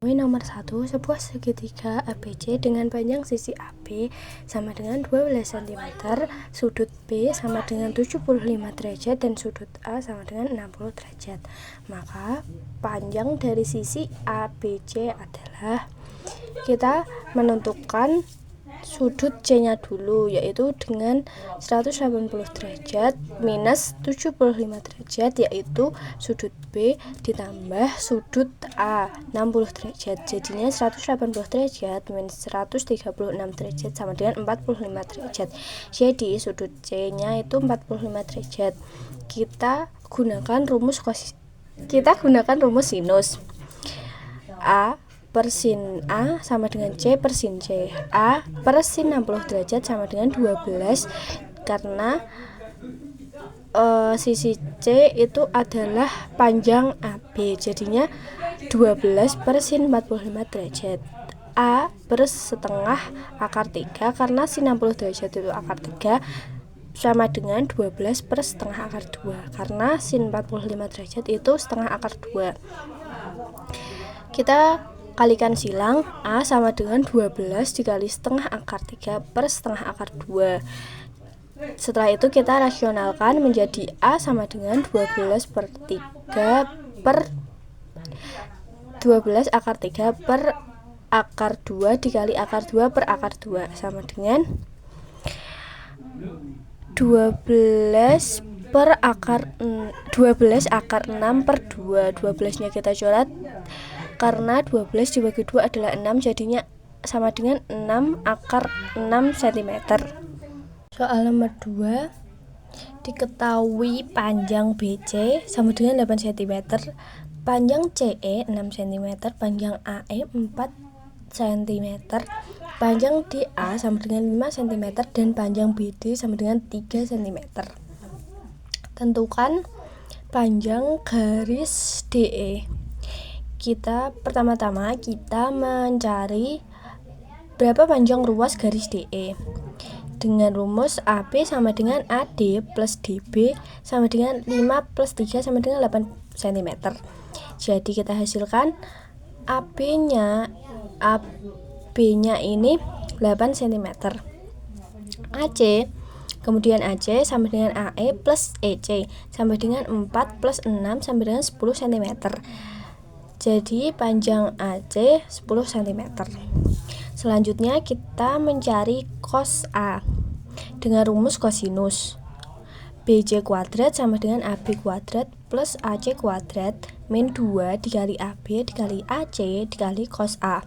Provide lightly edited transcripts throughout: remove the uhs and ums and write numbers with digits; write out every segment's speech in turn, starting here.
Nomor 1, sebuah segitiga ABC dengan panjang sisi AB sama dengan 12 cm, sudut B sama dengan 75 derajat dan sudut A sama dengan 60 derajat. Maka panjang dari sisi ABC adalah, kita menentukan sudut C-nya dulu, yaitu dengan 180 derajat minus 75 derajat, yaitu sudut B ditambah sudut A 60 derajat. Jadinya 180 derajat minus 136 derajat sama dengan 45 derajat. Jadi sudut C-nya itu 45 derajat. Kita gunakan rumus sinus. A per sin A sama dengan C per sin C. A per sin 60 derajat sama dengan 12, karena sisi C itu adalah panjang AB, jadinya 12 per sin 45 derajat. A per setengah akar 3, karena sin 60 derajat itu akar 3, sama dengan 12 per setengah akar 2, karena sin 45 derajat itu setengah akar 2. Kita kalikan silang, A sama dengan 12 dikali setengah akar 3 per setengah akar 2. Setelah itu kita rasionalkan menjadi A sama dengan 12 per 3 per 12 akar 3 per akar 2 dikali akar 2 per akar 2 sama dengan 12 akar 6 per 2. 12 nya kita coret, karena 12 dibagi 2 adalah 6, jadinya sama dengan 6 akar 6 cm. Soal nomor 2, diketahui panjang BC sama dengan 8 cm, panjang CE 6 cm, panjang AE 4 cm, panjang DA sama dengan 5 cm, dan panjang BD sama dengan 3 cm. Tentukan panjang garis DE. Pertama-tama kita mencari berapa panjang ruas garis DE dengan rumus AB sama dengan AD plus DB sama dengan 5 plus 3 sama dengan 8 cm. Jadi kita hasilkan AB-nya ini 8 cm. Kemudian AC sama dengan AE plus EC sama dengan 4 plus 6 sama dengan 10 cm. Jadi panjang AC 10 cm. Selanjutnya kita mencari cos A dengan rumus kosinus. BC kuadrat sama dengan AB kuadrat plus AC kuadrat min 2 dikali AB dikali AC dikali cos A.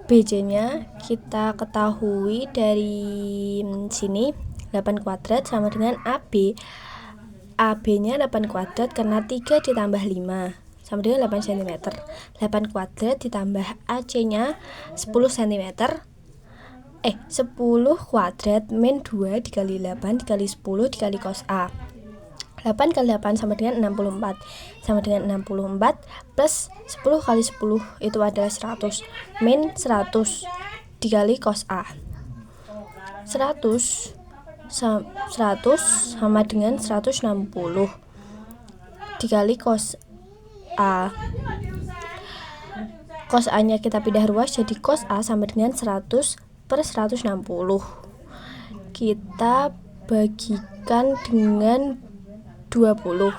BC nya kita ketahui dari sini 8 kuadrat sama dengan AB. AB nya 8 kuadrat karena 3 ditambah 5 sama dengan 8 cm. 8 kuadrat ditambah AC nya 10 cm. 10 kuadrat min 2 dikali 8 dikali 10 dikali cos A. 8 kali 8 sama dengan 64, sama dengan 64 plus 10 kali 10 itu adalah 100, min 100 dikali cos A. 100 sama dengan 160 dikali cos A. Cos A nya kita pindah ruas, jadi cos A sama dengan 100 per 160. Kita bagikan dengan 20.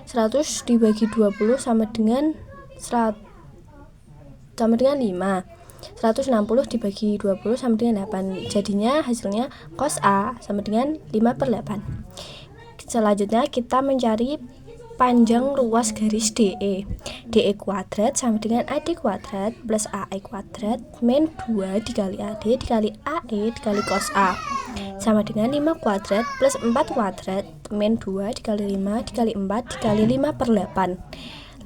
100 dibagi 20 sama dengan 5. 160 dibagi 20 sama dengan 8. Jadinya hasilnya cos A sama dengan 5 per 8. Selanjutnya kita mencari panjang ruas garis DE. DE kuadrat sama dengan AD kuadrat plus AE kuadrat min 2 dikali AD dikali AE dikali cos A sama dengan 5 kuadrat plus 4 kuadrat min 2 dikali 5 dikali 4 dikali 5 per 8.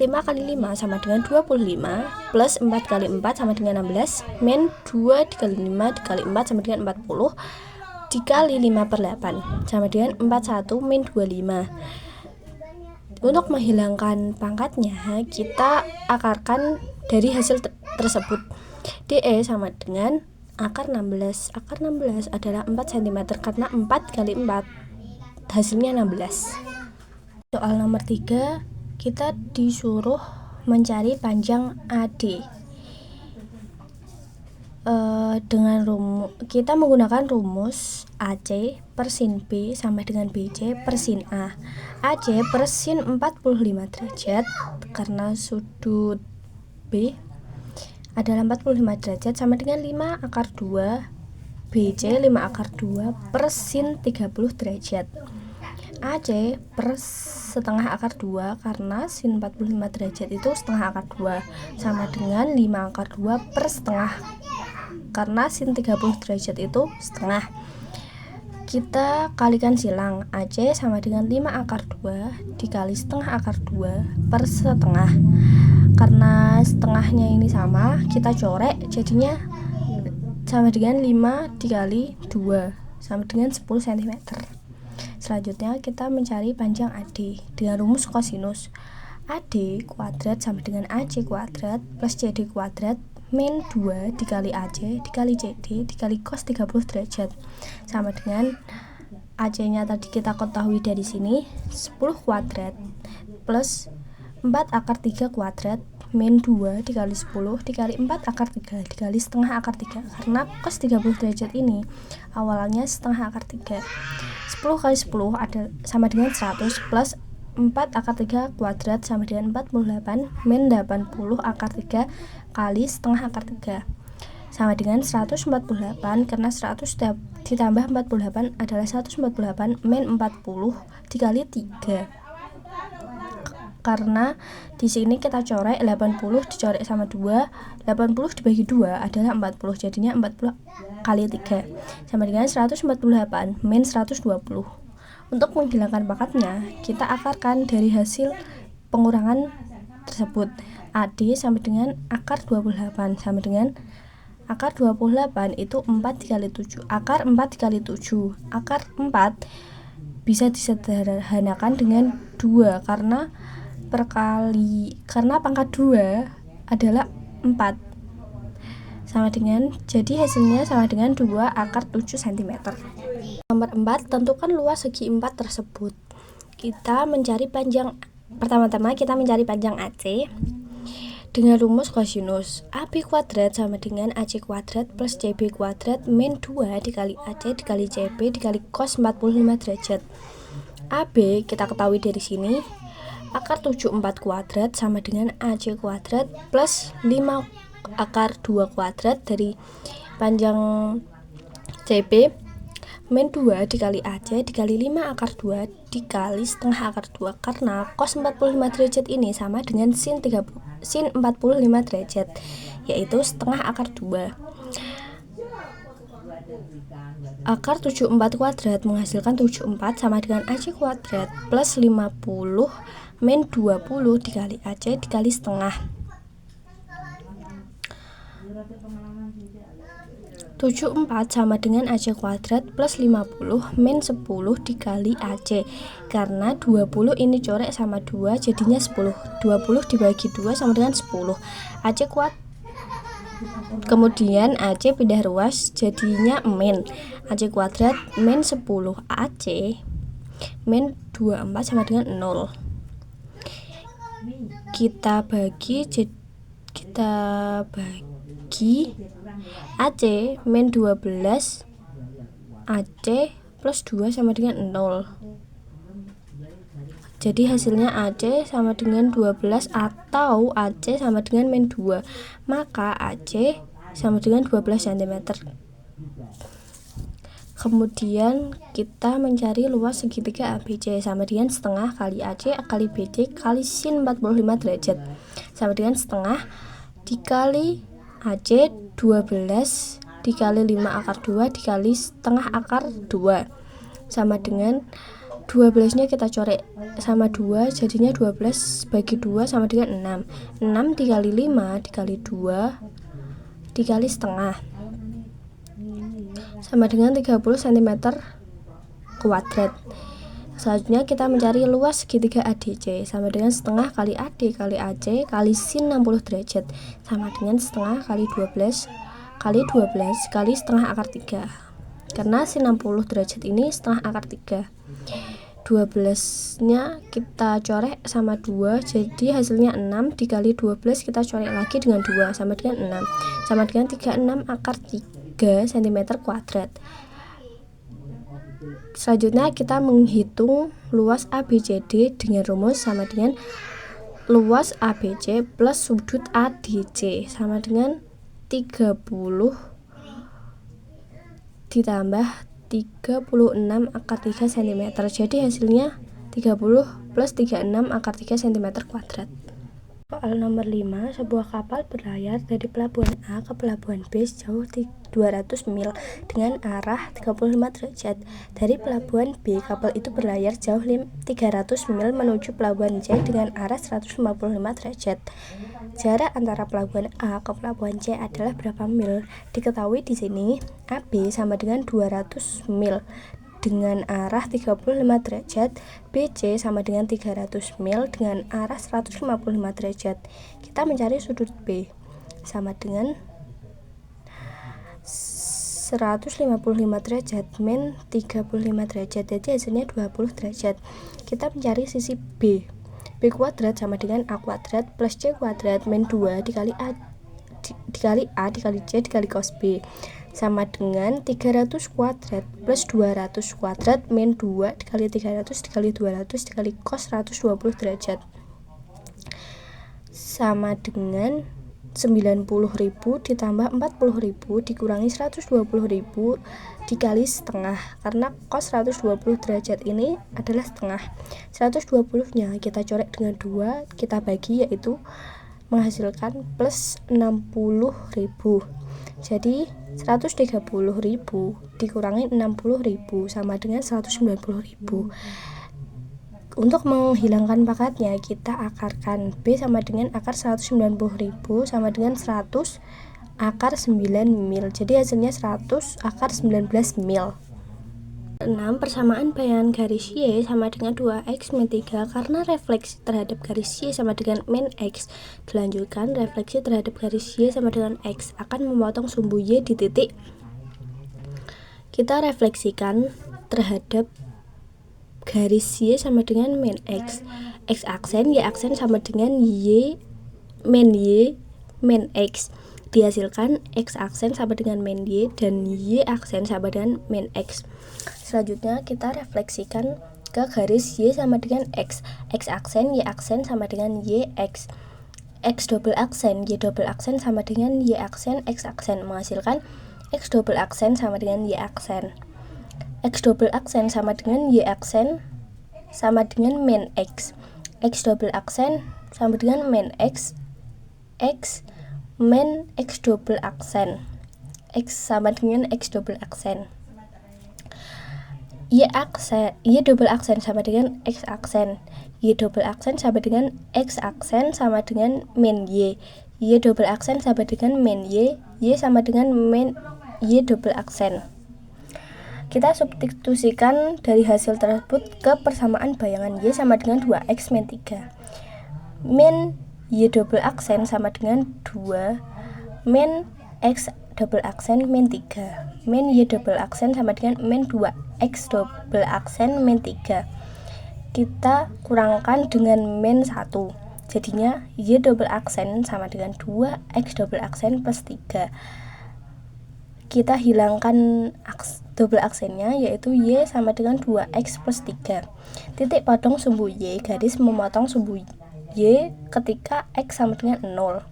5 kali 5 sama dengan 25 plus 4 kali 4 sama dengan 16 min 2 dikali 5 dikali 4 sama dengan 40 dikali 5 per 8 sama dengan 41 min 25. Untuk menghilangkan pangkatnya, kita akarkan dari hasil tersebut. DE sama dengan akar 16. Akar 16 adalah 4 cm karena 4 kali 4 hasilnya 16. Soal nomor 3, kita disuruh mencari panjang AD. Kita menggunakan rumus AC per sin B sama dengan BC per sin A. AC per sin 45 derajat karena sudut B adalah 45 derajat sama dengan 5 akar 2 BC 5 akar 2 per sin 30 derajat. AC per setengah akar 2 karena sin 45 derajat itu setengah akar 2 sama dengan 5 akar 2 per setengah karena sin 30 derajat itu setengah. Kita kalikan silang, AC sama dengan 5 akar 2 dikali setengah akar 2 per setengah. Karena setengahnya ini sama, kita corek jadinya sama dengan 5 dikali 2 sama dengan 10 cm. Selanjutnya kita mencari panjang AD dengan rumus kosinus. AD kuadrat sama dengan AC kuadrat plus CD kuadrat min 2 dikali AC dikali CD dikali cos 30 derajat sama dengan AC nya tadi kita ketahui dari sini 10 kuadrat plus 4 akar 3 kuadrat min 2 dikali 10 dikali 4 akar 3 dikali setengah akar 3 karena cos 30 derajat ini awalnya setengah akar 3. 10 kali 10 ada sama dengan 100 plus 4 akar 3 kuadrat sama dengan 48 min 80 akar 3 kali setengah akar 3 sama dengan 148 karena 100 ditambah 48 adalah 148 min 40 dikali 3. Karena di sini kita corek 80 dicorek sama 2, 80 dibagi 2 adalah 40, jadinya 40 kali 3 sama dengan 148 min 120. Untuk menghilangkan pangkatnya, kita akarkan dari hasil pengurangan tersebut. AD sama dengan akar 28 sama dengan akar 28 itu 4 dikali 7. Akar 4 dikali 7. Akar 4 bisa disederhanakan dengan 2 karena pangkat 2 adalah 4 sama dengan, jadi hasilnya sama dengan 2 akar 7 cm. Nomor 4, tentukan luas segi 4 tersebut. Pertama-tama kita mencari panjang AC dengan rumus kosinus. AB kuadrat sama dengan AC kuadrat plus CB kuadrat min 2 dikali AC dikali CB dikali cos 45 derajat. AB kita ketahui dari sini akar 74 kuadrat sama dengan AC kuadrat plus 5 akar 2 kuadrat dari panjang CB min 2 dikali AC dikali 5 akar 2 dikali setengah akar 2 karena cos 45 derajat ini sama dengan sin 45 derajat yaitu setengah akar 2. Akar 74 kuadrat menghasilkan 74 sama dengan AC kuadrat plus 50 min 20 dikali AC dikali setengah. 74 sama dengan AC kuadrat plus 50 min 10 dikali AC karena 20 ini corek sama 2 jadinya 10. 20 dibagi 2 sama dengan 10. AC kuadrat kemudian AC pindah ruas jadinya min AC kuadrat min 10 AC min 24 sama dengan 0. Kita bagi AC min 12 AC plus 2 sama dengan 0. Jadi hasilnya AC sama dengan 12 atau AC sama dengan min 2. Maka AC sama dengan 12 cm. Kemudian kita mencari luas segitiga ABC sama dengan setengah kali AC kali BD kali sin 45 derajat sama dengan setengah dikali AC 12 dikali 5 akar 2 dikali setengah akar 2 sama dengan 12 nya kita corek sama 2 jadinya 12 bagi 2 sama dengan 6. 6 dikali 5 dikali 2 dikali setengah sama dengan 30 cm kuadrat. Selanjutnya kita mencari luas segitiga ADC sama dengan setengah kali AD kali AC kali sin 60 derajat sama dengan setengah kali 12 kali 12 kali setengah akar 3 karena sin 60 derajat ini setengah akar 3. 12 nya kita corek sama 2, jadi hasilnya 6 dikali 12 kita corek lagi dengan 2 sama dengan 6, sama dengan 36 akar 3 cm kuadrat. Selanjutnya kita menghitung luas ABCD dengan rumus sama dengan luas ABC plus sudut ADC sama dengan 30 ditambah 36 akar 3 cm. Jadi hasilnya 30 plus 36 akar 3 cm kuadrat. Soal nomor 5, sebuah kapal berlayar dari pelabuhan A ke pelabuhan B sejauh 200 mil dengan arah 35 derajat. Dari pelabuhan B, kapal itu berlayar jauh 300 mil menuju pelabuhan C dengan arah 155 derajat. Jarak antara pelabuhan A ke pelabuhan C adalah berapa mil? Diketahui di sini AB sama dengan 200 mil dengan arah 35 derajat, BC sama dengan 300 mil dengan arah 155 derajat. Kita mencari sudut B sama dengan 155 derajat min 35 derajat, jadi hasilnya 20 derajat. Kita mencari sisi B. B kuadrat sama dengan A kuadrat plus C kuadrat min 2 dikali A dikali C dikali cos B sama dengan 300 kuadrat plus 200 kuadrat min 2 dikali 300 dikali 200 dikali cos 120 derajat sama dengan 90.000 ditambah 40.000 dikurangi 120.000 dikali setengah, karena cos 120 derajat ini adalah setengah. 120 nya kita corek dengan 2, kita bagi, yaitu menghasilkan plus 60.000. Jadi 130.000 dikurangi 60.000 sama dengan 190.000. Untuk menghilangkan pangkatnya, kita akarkan B sama dengan akar 190.000 sama dengan 100 akar 9 mil. Jadi hasilnya 100 akar 19 mil. 6. Persamaan bayangan garis Y sama dengan 2x min 3 karena refleksi terhadap garis Y sama dengan min x. Dilanjutkan, refleksi terhadap garis Y sama dengan x akan memotong sumbu Y di titik. Kita refleksikan terhadap garis Y sama dengan min x. X aksen, Y aksen sama dengan Y min x. Dihasilkan X aksen sama dengan min Y dan Y aksen sama dengan min X. Selanjutnya kita refleksikan ke garis Y sama dengan X. X aksen, Y aksen sama dengan Y X. X double aksen, Y double aksen sama dengan Y aksen, X aksen, menghasilkan X double aksen sama dengan Y aksen. X double aksen sama dengan Y aksen sama dengan min X. X double aksen sama dengan min X. X min X double aksen. X sama dengan X double aksen. Y double aksen sama dengan X aksen. Y double aksen sama dengan X aksen sama dengan min Y. Y double aksen sama dengan min Y. Y sama dengan min Y double aksen. Kita substitusikan dari hasil tersebut ke persamaan bayangan Y sama dengan 2x min 3. Min Y double aksen sama dengan 2 min X double aksen min 3. Min Y double aksen sama dengan min 2x double aksen min 3. Kita kurangkan dengan min 1. Jadinya Y double aksen sama dengan 2x double aksen plus 3. Kita hilangkan double aksennya, yaitu Y sama dengan 2x plus 3. Titik potong sumbu Y, garis memotong sumbu Y ketika X sama dengan 0.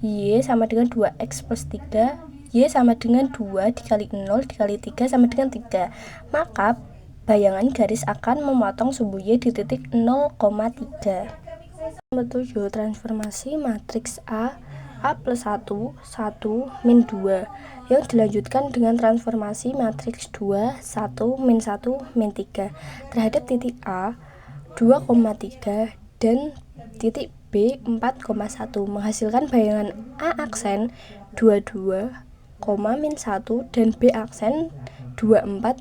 Y sama dengan 2x plus 3. Y sama dengan 2 dikali 0 dikali 3 sama dengan 3. Maka bayangan garis akan memotong sumbu Y di titik 0,3. Nomor 7. Transformasi matriks A plus 1, 1, min 2 yang dilanjutkan dengan transformasi matriks 2, 1, min 1, min 3 terhadap titik A 2,3 dan titik B 4,1 menghasilkan bayangan A aksen 22, min 1 dan B aksen 24,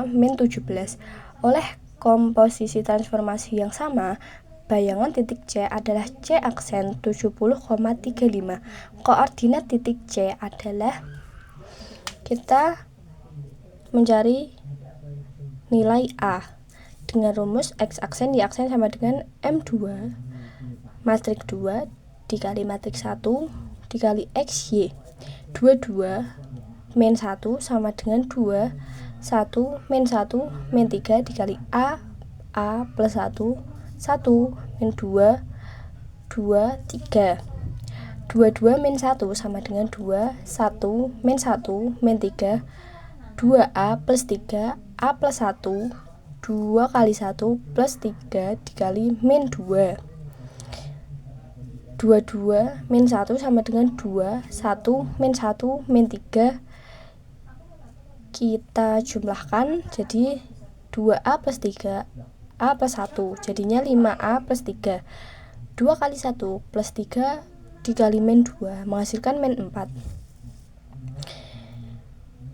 min 17. Oleh komposisi transformasi yang sama, bayangan titik C adalah C aksen 70,35. Koordinat titik C adalah, kita mencari nilai A, dengan rumus X aksen Y aksen sama dengan M2 matriks 2 dikali matriks 1 dikali XY. 22 min 1 sama dengan 2 1 min 1 min 3 dikali A plus 1 1 min 2 2 3. 22 min 1 sama dengan 2 1 min 1 min 3 2A plus 3 A plus 1 2 kali 1 plus 3 dikali min 2. 22 min 1 sama dengan 2 1 min 1 min 3 kita jumlahkan jadi 2A plus 3 A plus 1 jadinya 5A plus 3 2 kali 1 plus 3 dikali min 2 menghasilkan min 4.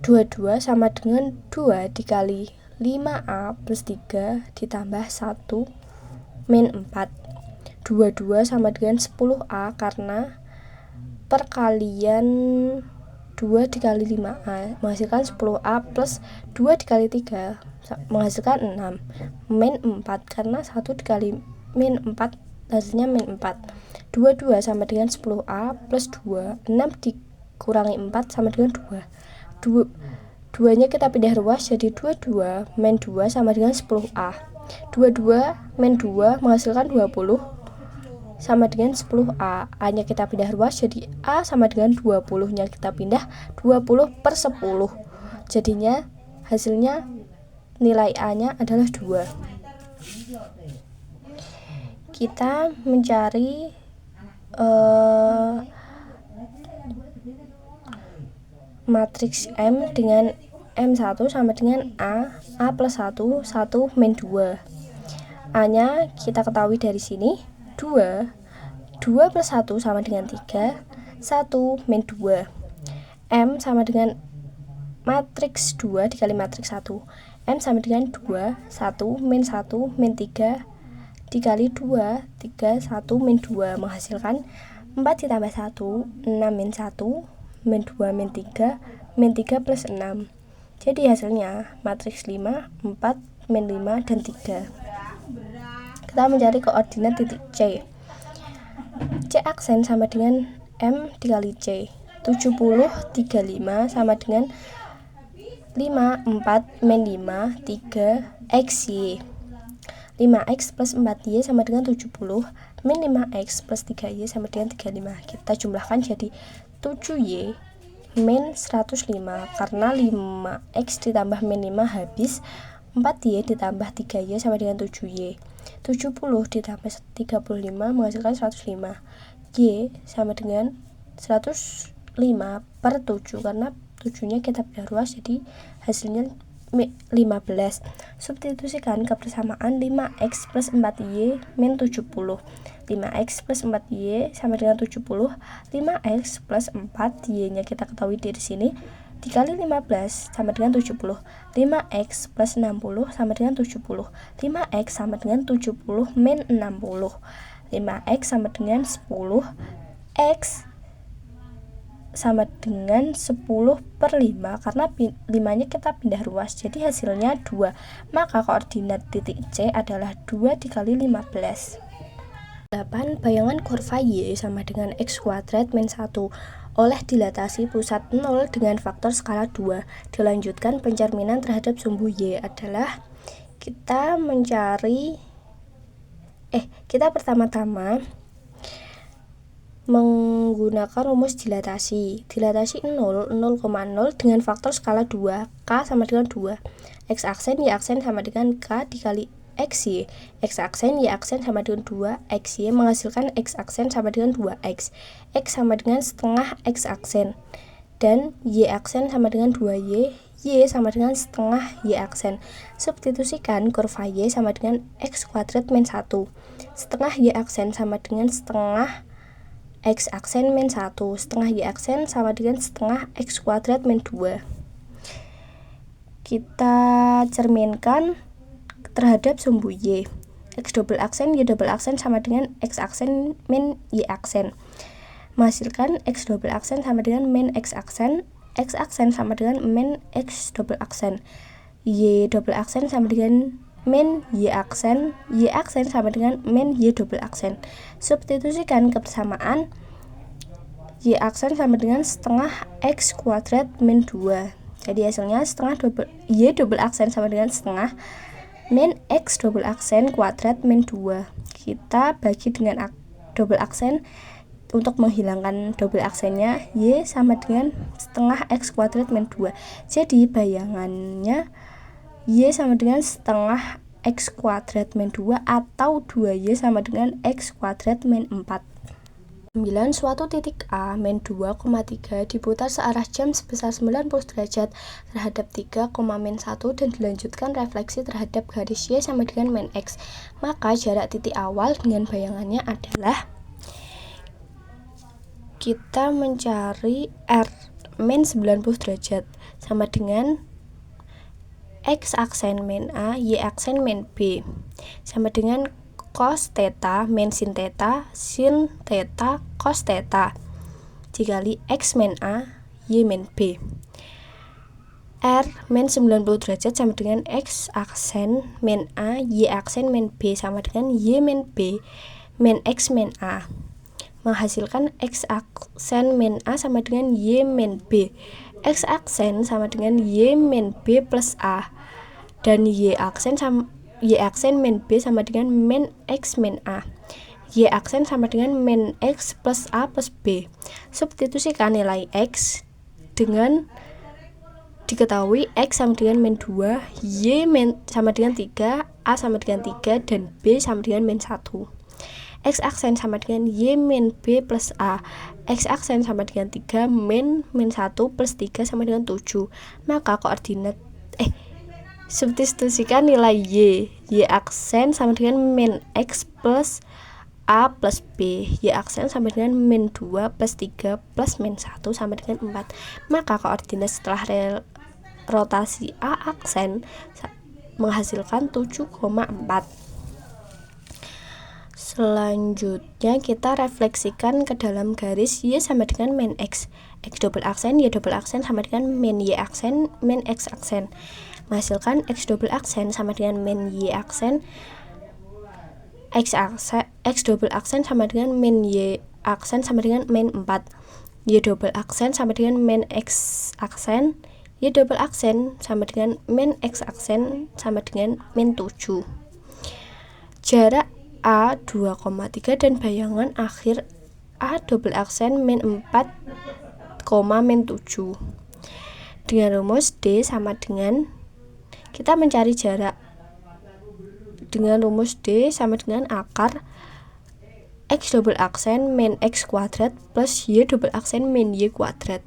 22 sama dengan 2 dikali 5A plus 3 ditambah 1 min 4. 22 sama dengan 10A karena perkalian 2 dikali 5A menghasilkan 10A plus 2 dikali 3 menghasilkan 6 min 4 karena 1 dikali min 4 hasilnya min 4. 22 sama dengan 10A plus 2 6 dikurangi 4 sama dengan 2 2 nya kita pindah ruas jadi 22 min 2 sama dengan 10A 22 min 2 menghasilkan 20 sama dengan 10A. A nya kita pindah ruas jadi A sama dengan 20 nya kita pindah 20 per 10 jadinya hasilnya nilai A nya adalah 2. Kita mencari matriks M dengan M1 sama dengan A plus 1 1 min 2. A nya kita ketahui dari sini 2 plus 1 sama dengan 3 1 min 2. M sama dengan matriks 2 dikali matriks 1 M sama dengan 2 1 min 1 min 3 dikali 2 3 1 min 2 menghasilkan 4 ditambah 1 6 min 1 min 2 min 3 min 3 plus 6. Jadi hasilnya matriks 5 4 min 5 dan 3. Kita mencari koordinat titik C. C aksen sama dengan M dikali C. 70 35 sama dengan 5 4 min 5 3 XY. 5x plus 4y sama dengan 70 min 5x plus 3y sama dengan 35. Kita jumlahkan jadi 7y min 105 karena 5x ditambah min 5 habis 4y ditambah 3y sama dengan 7y. 70 ditambah 35 menghasilkan 105. Y sama dengan 105 per 7 karena 7 nya kita pindah ruas jadi hasilnya 15. Substitusikan kebersamaan 5x plus 4y min 70. 5x plus 4y sama dengan 70. 5x plus 4y nya kita ketahui dari sini dikali 15 sama dengan 70. 5x plus 60 sama dengan 70. 5x sama dengan 70 min 60. 5x sama dengan 10. X sama dengan 10 per 5 karena 5 nya kita pindah ruas jadi hasilnya 2. Maka koordinat titik C adalah 2 dikali 15. 8. Bayangan kurva Y sama dengan X kuadrat min 1 oleh dilatasi pusat 0 dengan faktor skala 2. Dilanjutkan pencerminan terhadap sumbu Y adalah kita mencari kita pertama-tama menggunakan rumus dilatasi 0 0,0 dengan faktor skala 2 K sama dengan 2 X aksen Y aksen sama dengan K dikali XY. X aksen Y aksen sama dengan 2 XY menghasilkan X aksen sama dengan 2X. X sama dengan setengah X aksen dan Y aksen sama dengan 2Y. Y sama dengan setengah Y aksen. Substitusikan kurva Y sama dengan X kuadrat min 1. Setengah Y aksen sama dengan setengah X aksen min 1. Setengah Y aksen sama dengan setengah X kuadrat min 2. Kita cerminkan terhadap sumbu Y. X double aksen Y double aksen sama dengan X aksen min Y aksen. Menghasilkan X double aksen sama dengan min X aksen. X aksen sama dengan min X double aksen. Y double aksen sama dengan min y aksen sama dengan min y double aksen. Substitusikan kebersamaan y aksen sama dengan setengah x kuadrat min 2. Jadi hasilnya setengah y double aksen sama dengan setengah min x double aksen kuadrat min 2. Kita bagi dengan double aksen. Untuk menghilangkan double aksennya, y sama dengan setengah x kuadrat min 2. Jadi bayangannya y sama dengan setengah x kuadrat min 2 atau 2y sama dengan x kuadrat min 4. 9. Suatu titik A min 2,3 diputar searah jam sebesar 90 derajat terhadap 3, min 1 dan dilanjutkan refleksi terhadap garis y sama dengan min x. Maka jarak titik awal dengan bayangannya adalah, kita mencari R min 90 derajat sama dengan X aksen min A, Y aksen min B sama dengan cos theta min sin theta cos theta dikali X min A, Y min B. R min 90 derajat sama dengan X aksen min A, Y aksen min B sama dengan Y min B min X min A. Menghasilkan X aksen min A sama dengan Y min B. X aksen sama dengan Y min B plus A. Dan Y aksen min B sama dengan min X min A. Y aksen sama dengan min X plus A plus B. Substitusikan nilai X dengan diketahui X sama dengan min 2, Y sama dengan 3, A sama dengan 3, dan B sama dengan min 1. X aksen sama dengan Y min B plus A. X aksen sama dengan 3 min 1 plus 3 sama dengan 7. Maka koordinat substitusikan nilai Y aksen sama dengan min X plus A plus B. Y aksen sama dengan min 2 plus 3 plus min 1 sama dengan 4. Maka koordinat setelah rotasi A aksen menghasilkan 7,4. Selanjutnya kita refleksikan ke dalam garis Y sama dengan min X. X double aksen, Y double aksen sama dengan min Y aksen, min X aksen. Menghasilkan X double aksen sama dengan min Y aksen, X double aksen sama dengan min Y aksen sama dengan min 4. Y double aksen sama dengan min X aksen, Y double aksen sama dengan min X aksen sama dengan min 7. Jarak A 2,3 dan bayangan akhir A double aksen min 4, min 7. Dengan rumus D sama dengan, kita mencari jarak dengan rumus D sama dengan akar X double aksen min X kuadrat plus Y double aksen min Y kuadrat.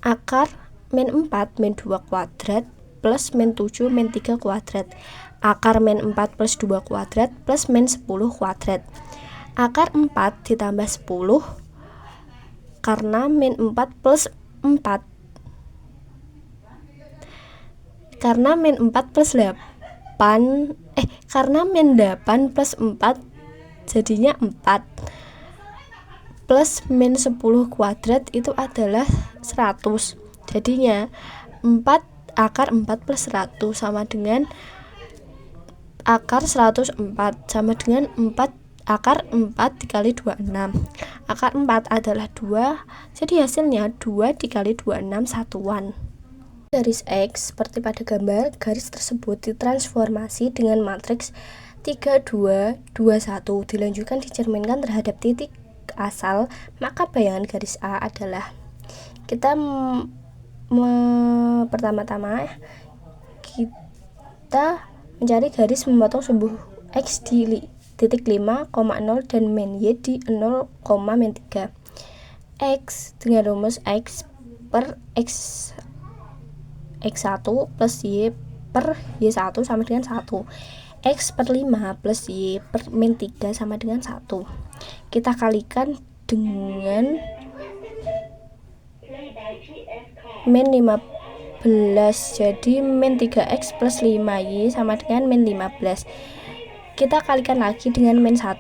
Akar min 4 min 2 kuadrat plus min 7 min 3 kuadrat. Akar min 4 plus 2 kuadrat plus min 10 kuadrat. Akar 4 ditambah 10 karena min 4 plus 4. Karena min 4 plus 8 karena min 8 plus 4 jadinya 4 plus min 10 kuadrat itu adalah 100. Jadinya akar 4 plus 100 sama dengan akar 104 sama dengan 4 akar 4 dikali 26. Akar 4 adalah 2, jadi hasilnya 2 dikali 26 satuan. Garis X seperti pada gambar, garis tersebut ditransformasi dengan matriks 3, 2, 2, 1 dilanjutkan dicerminkan terhadap titik asal. Maka bayangan garis A adalah, kita pertama-tama kita mencari garis memotong sumbu X di titik 5,0 dan min Y di 0, min 3. X dengan rumus X per X1 plus Y per Y1 sama dengan 1. X per 5 plus Y per min 3 sama dengan 1. Kita kalikan dengan min 15. Jadi min 3x plus 5y sama dengan min 15. Kita kalikan lagi dengan min 1.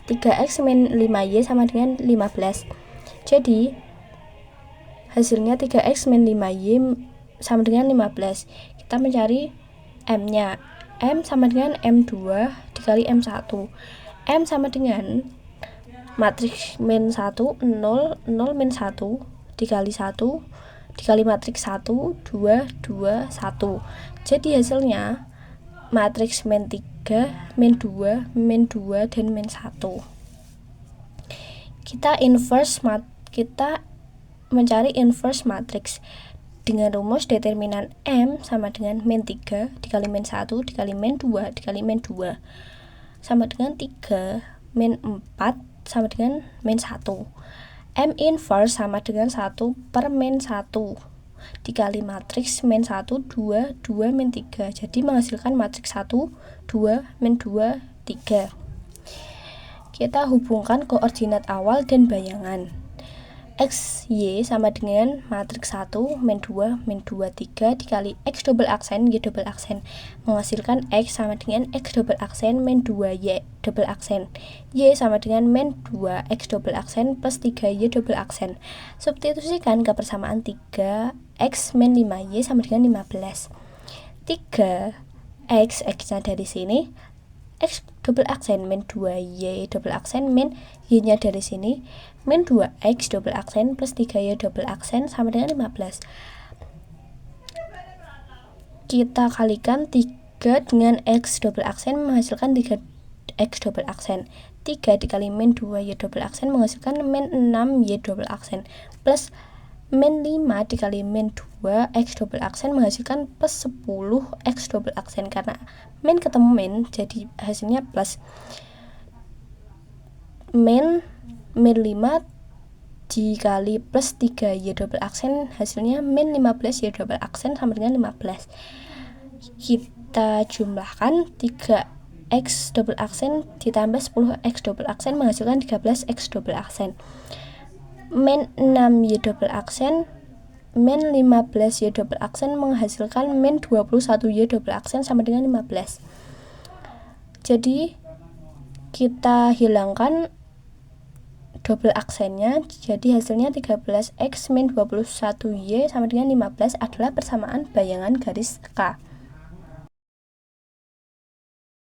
3x min 5y sama dengan 15. Jadi hasilnya 3x min 5y sama dengan 15. Kita mencari m-nya. M sama dengan M2 dikali M1. M sama dengan matriks min 1, 0, 0 min 1 dikali 1 dikali matriks 1, 2, 2, 1. Jadi hasilnya matriks min 3, min 2, min 2, dan min 1. Kita mencari inverse matriks dengan rumus determinan M sama dengan min 3 dikali min 1 dikali min 2 dikali min 2 sama dengan 3 min 4 sama dengan min 1. M inverse sama dengan 1 per min 1 dikali matriks min 1, 2, 2, min 3. Jadi menghasilkan matriks 1, 2, min 2, 3. Kita hubungkan koordinat awal dan bayangan. X, Y sama dengan matriks 1, min 2, min 2, 3 dikali X double aksen, Y double aksen. Menghasilkan X sama dengan X double aksen, min 2, Y double aksen. Y sama dengan min 2, X double aksen plus 3, Y double aksen. Substitusikan kebersamaan 3, X min 5, Y sama dengan 15. 3, X-nya dari sini. X double aksen min 2 Y double aksen min Y-nya dari sini min 2 X double aksen plus 3 Y double aksen sama dengan 15. Kita kalikan 3 dengan X double aksen menghasilkan 3 X double aksen. 3 dikali min 2 Y double aksen menghasilkan min 6 Y double aksen plus min 5 dikali min 2 X double aksen menghasilkan plus 10 X double aksen. Karena min ketemu min jadi hasilnya plus. Min 5 dikali plus 3 Y double aksen hasilnya min 15 Y double aksen sama dengan 15. Kita jumlahkan 3 X double aksen ditambah 10 X double aksen menghasilkan 13 X double aksen. Min 6 Y double aksen min 15 Y double aksen menghasilkan min 21 Y double aksen sama dengan 15. Jadi kita hilangkan double aksennya, jadi hasilnya 13X min 21Y sama dengan 15 adalah persamaan bayangan garis K.